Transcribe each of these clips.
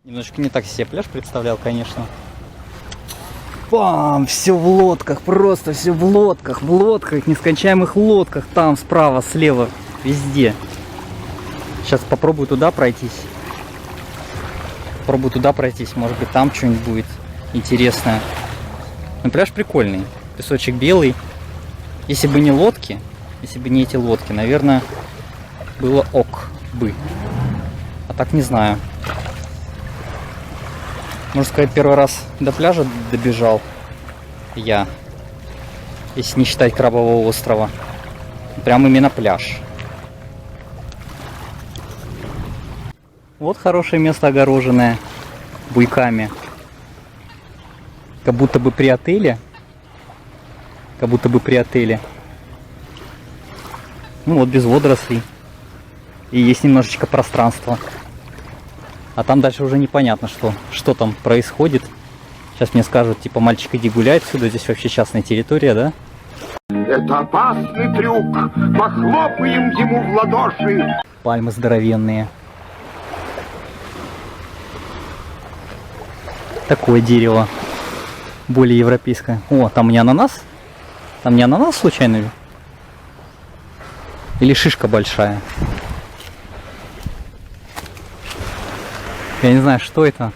Немножко не так себе пляж представлял, конечно. Пам, все в лодках, просто все в лодках, нескончаемых лодках, там справа, слева, везде. Сейчас попробую туда пройтись. Может быть там что-нибудь будет интересное. Но пляж прикольный, песочек белый. Если бы не лодки, если бы не эти лодки, наверное, было ок бы. А так не знаю. Можно сказать, первый раз до пляжа добежал я, если не считать Крабового острова. Прям именно пляж. Вот хорошее место, огороженное буйками. Как будто бы при отеле. Ну вот без водорослей. И есть немножечко пространства. А там дальше уже непонятно, что там происходит. Сейчас мне скажут, типа, мальчик, иди гуляй отсюда, здесь вообще частная территория, да? Это опасный трюк, похлопаем ему в ладоши. Пальмы здоровенные. Такое дерево. Более европейское. О, там не ананас? Там не ананас случайно? Или шишка большая? Я не знаю, что это.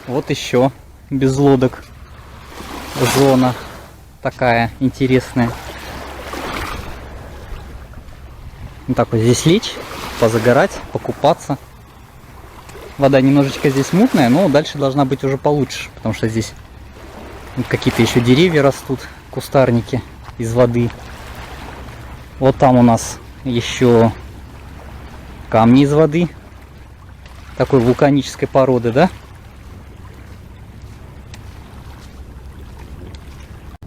Вот еще без лодок зона такая интересная. Вот так вот здесь лечь, позагорать, покупаться. Вода немножечко здесь мутная, но дальше должна быть уже получше, потому что здесь какие-то еще деревья растут, кустарники из воды. Вот там у нас еще камни из воды. Такой вулканической породы, да?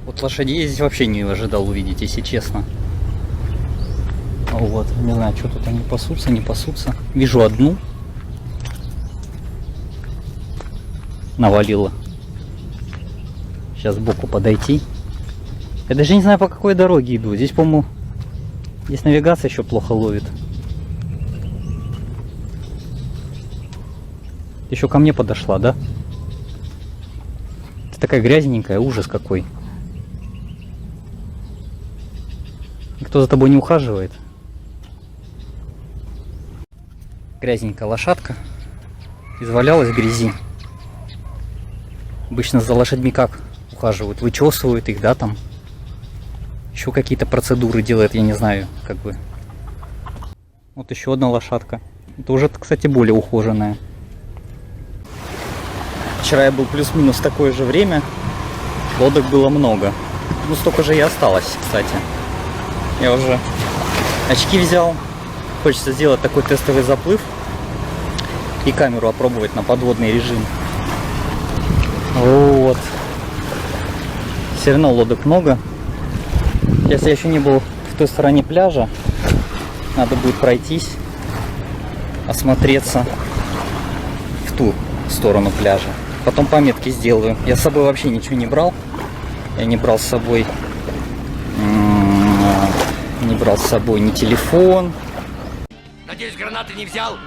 Вот лошадей я здесь вообще не ожидал увидеть, если честно. Вот, не знаю, что тут они пасутся, не пасутся. Вижу одну. Навалила. Сейчас сбоку подойти. Я даже не знаю, по какой дороге иду. Здесь, по-моему, здесь навигация еще плохо ловит. Еще ко мне подошла, да? Ты такая грязненькая, ужас какой. Никто за тобой не ухаживает. Грязненькая лошадка. Извалялась в грязи. Обычно за лошадьми как ухаживают? Вычесывают их, да, там? Еще какие-то процедуры делают, я не знаю, как бы. Вот еще одна лошадка. Это уже, кстати, более ухоженная. Вчера я был плюс-минус такое же время. Лодок было много. Ну, столько же и осталось, кстати. Я уже очки взял. Хочется сделать такой тестовый заплыв. И камеру опробовать на подводный режим. Вот. Все равно лодок много. Если я еще не был в той стороне пляжа, надо будет пройтись, осмотреться в ту сторону пляжа. Потом пометки сделаю. Я с собой вообще ничего не брал. Я не брал с собой ни телефон. Надеюсь, гранаты не взял?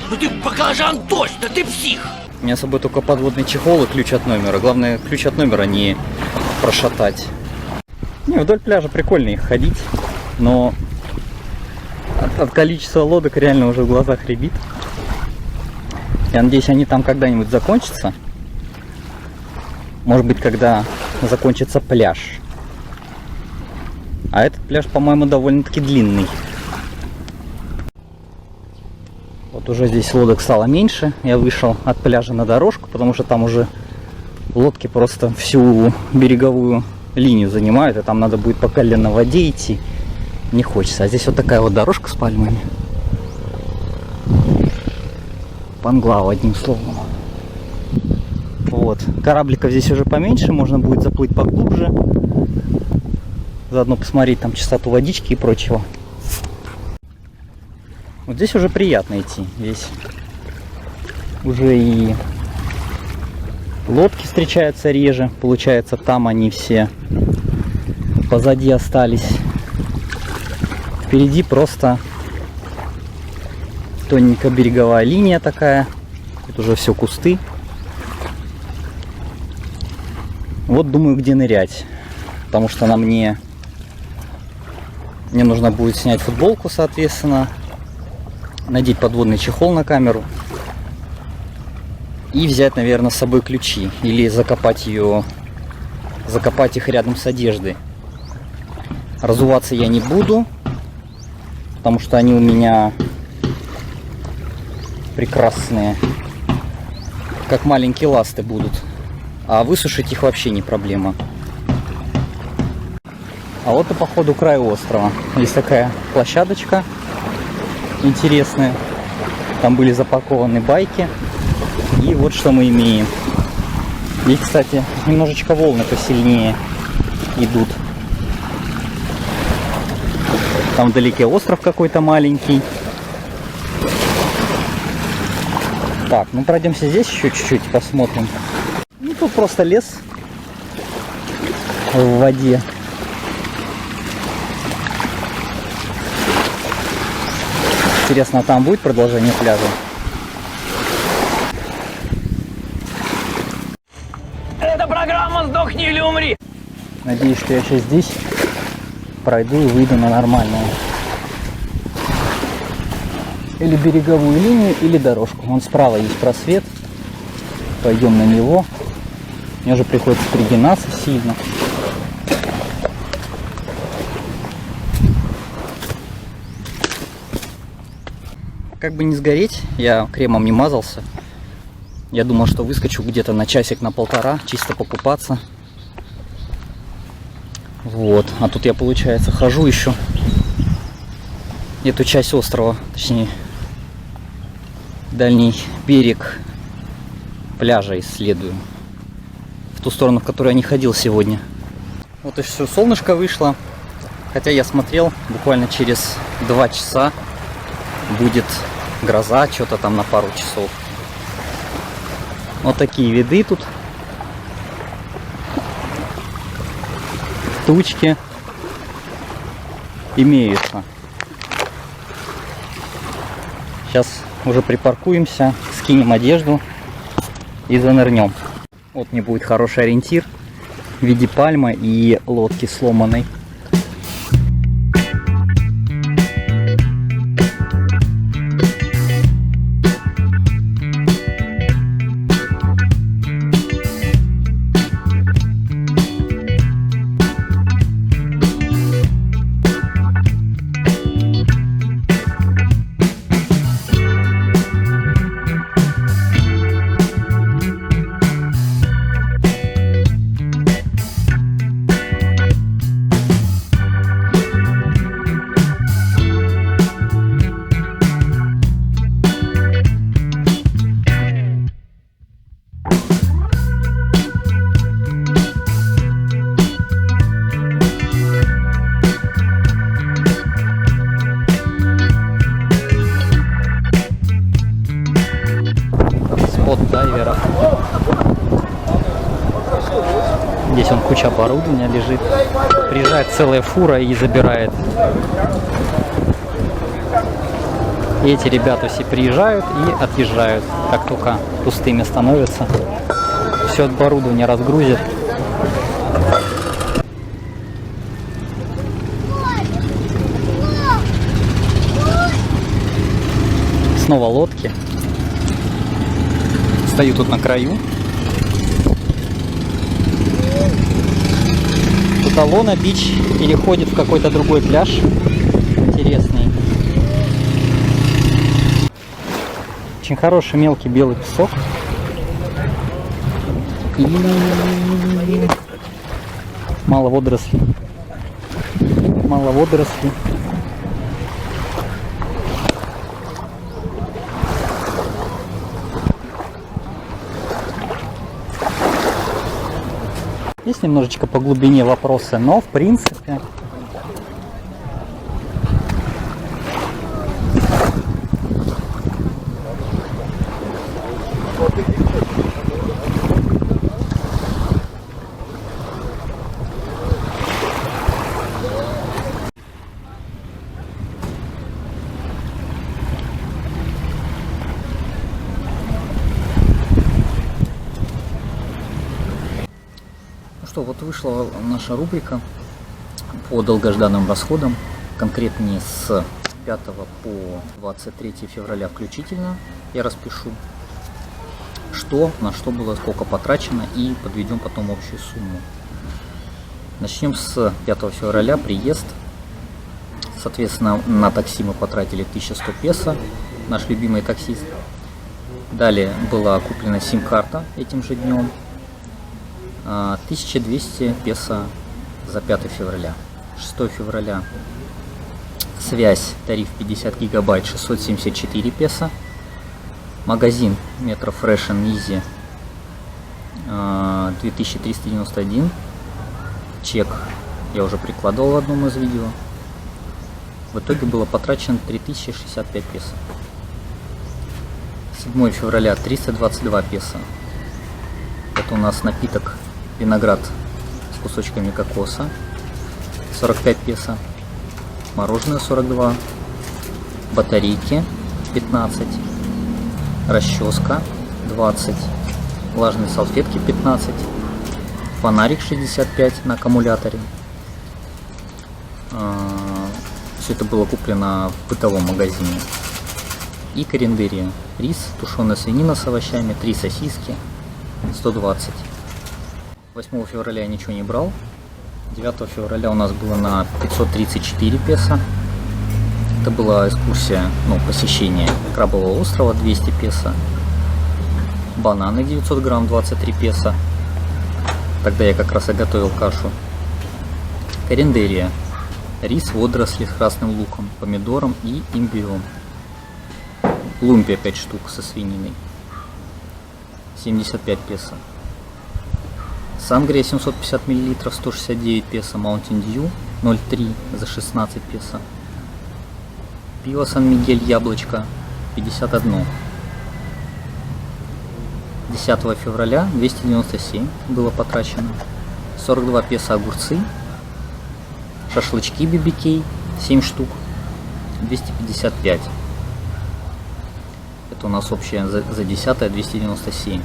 Ну ты баклажан точно, ты псих! У меня с собой только подводный чехол и ключ от номера. Главное, ключ от номера не прошатать. Не, вдоль пляжа прикольно их ходить, но от количества лодок реально уже в глазах рябит. Я надеюсь, они там когда-нибудь закончатся. Может быть, когда закончится пляж. А этот пляж, по-моему, довольно-таки длинный. Вот уже здесь лодок стало меньше. Я вышел от пляжа на дорожку, потому что там уже лодки просто всю береговую линию занимают. И там надо будет по колено в воде идти. Не хочется. А здесь вот такая вот дорожка с пальмами. Панглава, одним словом. Вот. Корабликов здесь уже поменьше. Можно будет заплыть поглубже. Заодно посмотреть там чистоту водички и прочего. Вот здесь уже приятно идти. Здесь уже и лодки встречаются реже. Получается, там они все позади остались. Впереди просто Тоненькая береговая линия такая. Тут уже все кусты. Вот думаю, где нырять. Потому что на мне нужно будет снять футболку, соответственно. Надеть подводный чехол на камеру. И взять, наверное, с собой ключи. Или закопать их рядом с одеждой. Разуваться я не буду. Потому что они у меня прекрасные. Как маленькие ласты будут. А высушить их вообще не проблема. А вот и походу край острова. Есть такая площадочка интересная. Там были запаркованы байки. И вот что мы имеем. И, кстати, немножечко волны посильнее идут. Там вдалеке остров какой-то маленький. Так, ну пройдемся здесь еще чуть-чуть, посмотрим. Ну тут просто лес в воде. Интересно, там будет продолжение пляжа? Это программа «Сдохни или умри». Надеюсь, что я сейчас здесь пройду и выйду на нормальную. Или береговую линию, или дорожку. Вон справа есть просвет. Пойдем на него. Мне уже приходится пригинаться сильно. Как бы не сгореть, я кремом не мазался. Я думал, что выскочу где-то на часик, на полтора, чисто покупаться. Вот. А тут я, получается, хожу еще эту часть острова, точнее, дальний берег пляжа исследую. В ту сторону, в которую я не ходил сегодня. Вот и все, солнышко вышло. Хотя я смотрел, буквально через 2 часа будет гроза, что-то там на пару часов. Вот такие виды тут. Тучки имеются. Сейчас уже припаркуемся, скинем одежду и занырнем. Вот мне будет хороший ориентир в виде пальмы и лодки сломанной. Спот дайвера. Здесь он куча оборудования лежит. Приезжает целая фура и забирает. И эти ребята все приезжают и отъезжают, как только пустыми становятся. Все оборудование разгрузят. Снова лодки. Стою тут на краю. Тут Алона Бич переходит в какой-то другой пляж. Интересный. Очень хороший мелкий белый песок. И мало водорослей. Мало водорослей. Есть немножечко по глубине вопросы, но в принципе что, вот вышла наша рубрика по долгожданным расходам, конкретнее с 5 по 23 февраля включительно. Я распишу, что, на что было, сколько потрачено, и подведем потом общую сумму. Начнем с 5 февраля, приезд. Соответственно, на такси мы потратили 1100 песо, наш любимый таксист. Далее была куплена сим-карта этим же днем, 1200 песо за 5 февраля. 6 февраля связь, тариф 50 гигабайт, 674 песо. Магазин Metro Fresh and Easy 2391. Чек я уже прикладывал в одном из видео. В итоге было потрачено 3065 песо. 7 февраля 322 песо. Это у нас напиток виноград с кусочками кокоса, 45 песо. Мороженое 42. Батарейки 15. Расческа 20. Влажные салфетки 15. Фонарик 65 на аккумуляторе. Все это было куплено в бытовом магазине. И корендерия. Рис, тушеная свинина с овощами, 3 сосиски, 120. 8 февраля я ничего не брал. 9 февраля у нас было на 534 песо. Это была экскурсия, посещение Крабового острова, 200 песо. Бананы 900 грамм, 23 песо. Тогда я как раз и готовил кашу. Корендерия. Рис, водоросли с красным луком, помидором и имбирем. Лумпия 5 штук со свининой. 75 песо. Сангрия 750 мл, 169 песо. Mountain Dew 0,3 за 16 песо. Пиво Сан-Мигель яблочко 51. 10 февраля 297 было потрачено. 42 песо огурцы. Шашлычки BBK 7 штук 255. Это у нас общее за 10 297.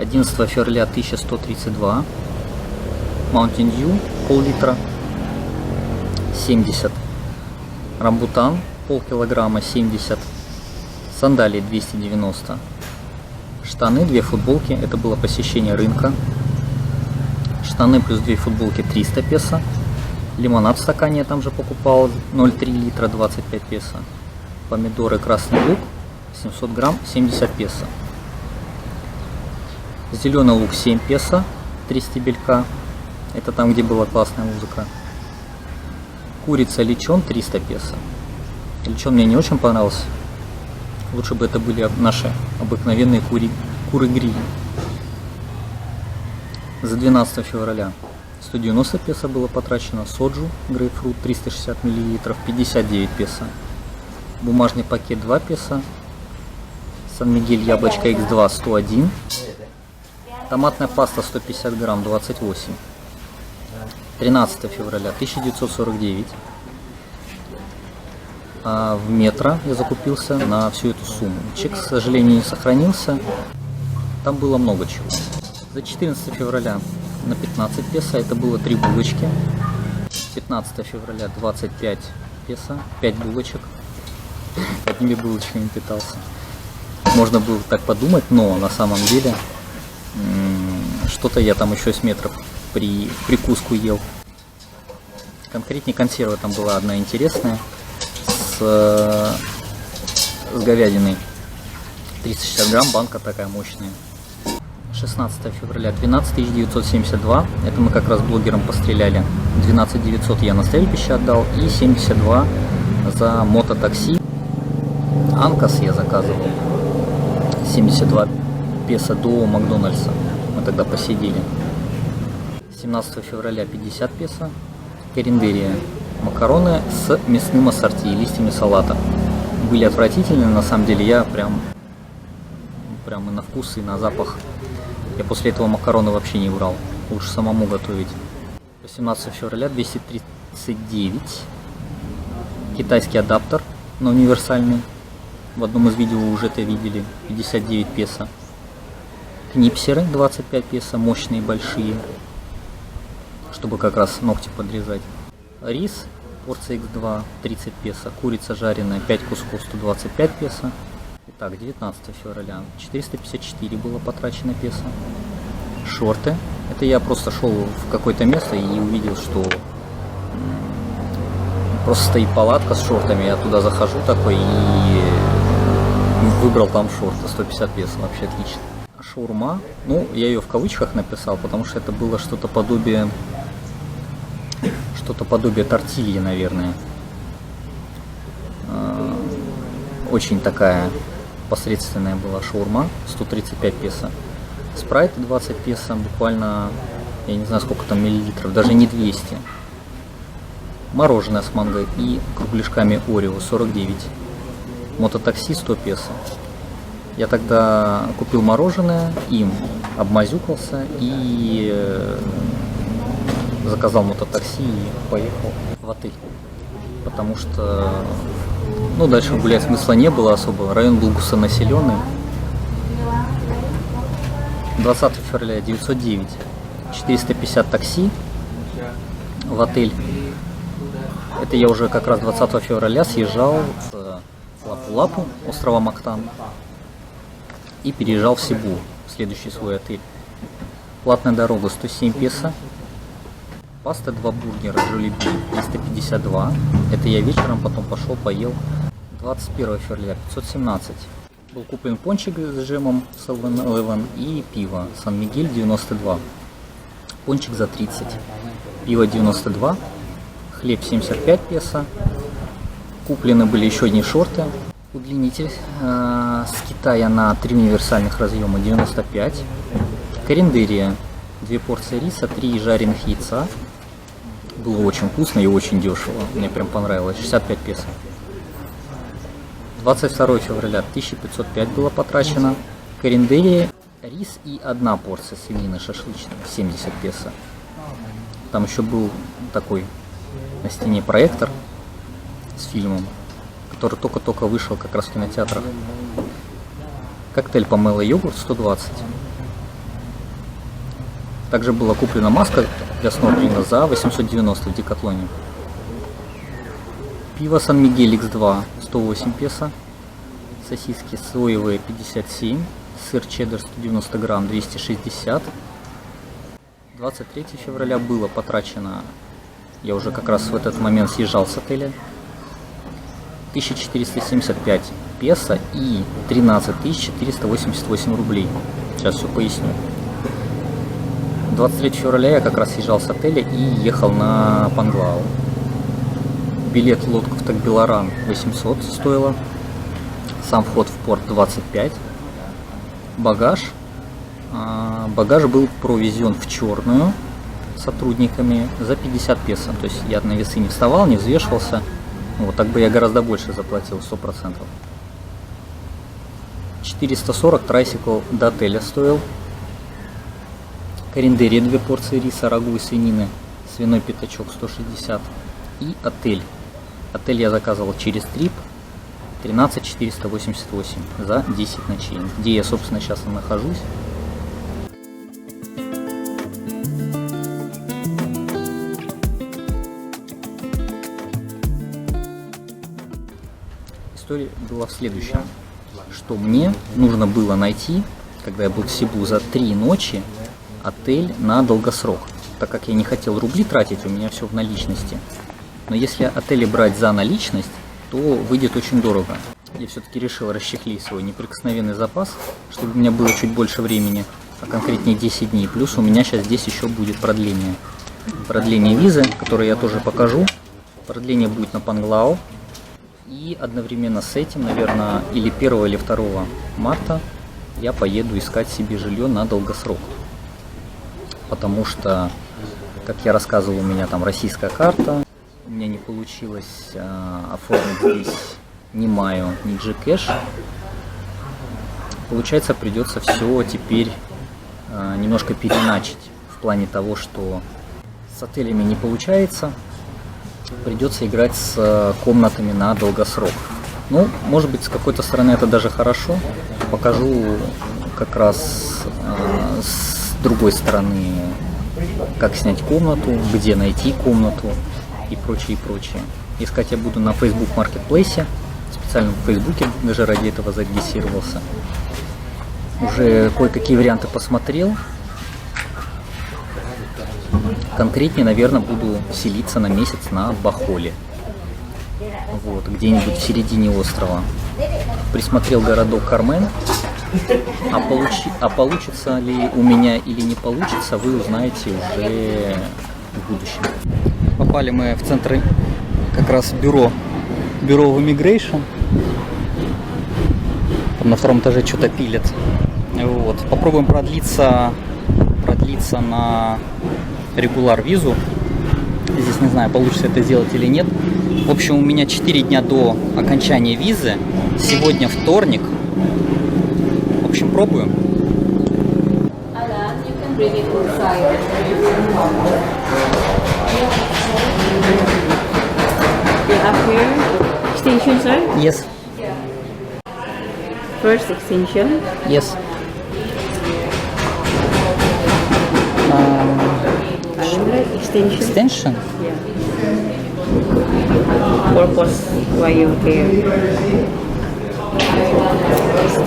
11 февраля 1132. Mountain Dew пол-литра 70. Рамбутан полкилограмма 70. Сандалии 290. Штаны, 2 футболки, это было посещение рынка. Штаны плюс 2 футболки 300 песо. Лимонад в стакане я там же покупал 0,3 литра 25 песо. Помидоры, красный лук 700 грамм 70 песо. Зеленый лук 7 песо, 3 стебелька. Это там, где была классная музыка. Курица лечон 300 песо. Лечон мне не очень понравился. Лучше бы это были наши обыкновенные куры-гриль. За 12 февраля 190 песо было потрачено. Соджу, грейпфрут 360 мл, 59 песо. Бумажный пакет 2 песо. Сан-Мигель яблочко X2 101. Томатная паста 150 грамм 28. 13 февраля 1949. А в метро я закупился на всю эту сумму. Чек, к сожалению, не сохранился. Там было много чего. За 14 февраля на 15 песо это было 3 булочки. 15 февраля 25 песо, 5 булочек. Одними булочками питался. Можно было так подумать, но на самом деле что-то я там еще с метро прикуску ел. Конкретнее консерва там была одна интересная с говядиной. 360 грамм, банка такая мощная. 16 февраля 12 972. Это мы как раз блогерам постреляли. 12 900 я на стрельбище отдал и 72 за мототакси. Анкас я заказывал. 72 песо до Макдональдса. Мы тогда посидели. 17 февраля 50 песо. Корендерия. Макароны с мясным ассорти и листьями салата. Были отвратительные, на самом деле я прям и на вкус, и на запах. Я после этого макароны вообще не брал. Лучше самому готовить. 18 февраля 239. Китайский адаптер, но универсальный. В одном из видео вы уже это видели. 59 песо. Книпсеры 25 песо, мощные, большие, чтобы как раз ногти подрезать. Рис, порция X2, 30 песо. Курица жареная, 5 кусков, 125 песо. Итак, 19 февраля, 454 было потрачено песо. Шорты. Это я просто шел в какое-то место и увидел, что просто стоит палатка с шортами. Я туда захожу такой и выбрал там шорты, 150 песо, вообще отлично. Шаурма, ну, я ее в кавычках написал, потому что это было что-то подобие тортильи, наверное. Очень такая посредственная была шаурма, 135 песо. Спрайт 20 песо, буквально, я не знаю сколько там миллилитров, даже не 200. Мороженое с манго и кругляшками Орео 49. Мототакси 100 песо. Я тогда купил мороженое, им обмазюкался и заказал мототакси и поехал в отель. Потому что, ну, дальше гулять смысла не было особо. Район был густонаселенный. 20 февраля 909. 450 такси в отель. Это я уже как раз 20 февраля съезжал с Лапу-Лапу, острова Мактан, и переезжал в Сибу, в следующий свой отель. Платная дорога 107 песо. Паста 2 бургера Джолиби 352. Это я вечером потом пошел поел. 21 февраля 517. Был куплен пончик с джемом 7-Eleven и пиво Сан-Мигель 92. Пончик за 30. Пиво 92. Хлеб 75 песо. Куплены были еще одни шорты. Удлинитель с Китая на 3 универсальных разъема 95. Корендерия 2 порции риса, 3 жареных яйца. Было очень вкусно и очень дешево. Мне прям понравилось. 65 песо. 22 февраля 1505 было потрачено. Корендерия, рис и 1 порция свинины шашлычной 70 песо. Там еще был такой на стене проектор с фильмом, который только-только вышел как раз в кинотеатрах. Коктейль помело йогурт 120. Также была куплена маска для снорклинга за 890 в Декатлоне. Пиво Сан-Мигель X2 108 песо. Сосиски соевые 57. Сыр чеддер 190 грамм 260. 23 февраля было потрачено, я уже как раз в этот момент съезжал с отеля, 1475 песо и 13 488 рублей. Сейчас все поясню. 23 февраля я как раз съезжал с отеля и ехал на Панглау. Билет в лодку в Такбиларан 800 стоило. Сам вход в порт 25. Багаж. Багаж был провезен в черную сотрудниками за 50 песо. То есть я на весы не вставал, не взвешивался. Вот так бы я гораздо больше заплатил, 100%. 440 трайсикл до отеля стоил. Корендерия 2 порции риса, рагу и свинины, свиной пятачок 160. И отель. Отель я заказывал через трип 13 488 за 10 ночей. Где я, собственно, сейчас и нахожусь. История была в следующем, что мне нужно было найти, когда я был в Сибу, за 3 ночи отель на долгосрок, так как я не хотел рубли тратить, у меня все в наличности. Но если отели брать за наличность, то выйдет очень дорого. Я все-таки решил расчехлить свой неприкосновенный запас, чтобы у меня было чуть больше времени, а конкретнее 10 дней. Плюс у меня сейчас здесь еще будет продление. Продление визы, которое я тоже покажу. Продление будет на Панглау. И одновременно с этим, наверное, или 1 или 2 марта я поеду искать себе жилье на долгосрок. Потому что, как я рассказывал, у меня там российская карта. У меня не получилось оформить здесь ни Майо, ни Gcash. Получается, придется все теперь немножко переначить. В плане того, что с отелями не получается. Придется играть с комнатами на долгосрок. Ну, может быть, с какой-то стороны это даже хорошо. Покажу, как раз с другой стороны, как снять комнату, где найти комнату и прочее, и прочее. Искать я буду на Facebook Marketplace, специально в Фейсбуке даже ради этого зарегистрировался. Уже кое-какие варианты посмотрел. Конкретнее, наверное, буду селиться на месяц на Бахоле. Вот, где-нибудь в середине острова. Присмотрел городок Кармен. А получится ли у меня или не получится, вы узнаете уже в будущем. Попали мы в центр, как раз бюро в Immigration. Там на втором этаже что-то пилят. Вот. Попробуем продлиться на регуляр визу. Здесь не знаю, получится это сделать или нет. В общем, у меня 4 дня до окончания визы. Сегодня вторник. В общем, пробуем. Extension, sir? Yes. First extension. Yes. Extension. Extension? Yeah. Purpose why you here.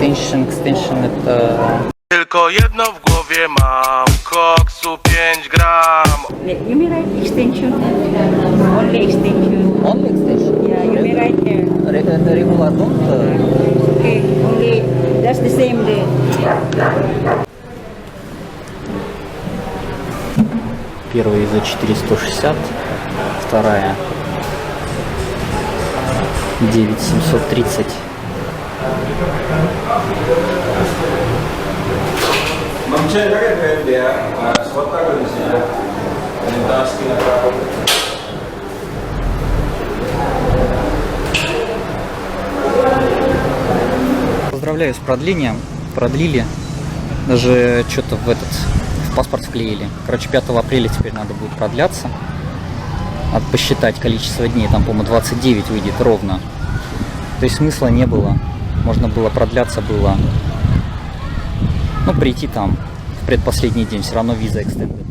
Extension это... Tylko jedno w głowie mam, koksu 5 gram. You may write extension. Only extension. Only extension? Yeah, you may write here. Regular don't? Okay, only that's the same day. Первая за 460, вторая 9730. Поздравляю с продлением. Продлили. Даже что-то в паспорт вклеили. Короче, 5 апреля теперь надо будет продляться. Надо посчитать количество дней. Там, по-моему, 29 выйдет ровно. То есть смысла не было. Можно было продляться, было... Ну, прийти там в предпоследний день. Все равно виза экстендед.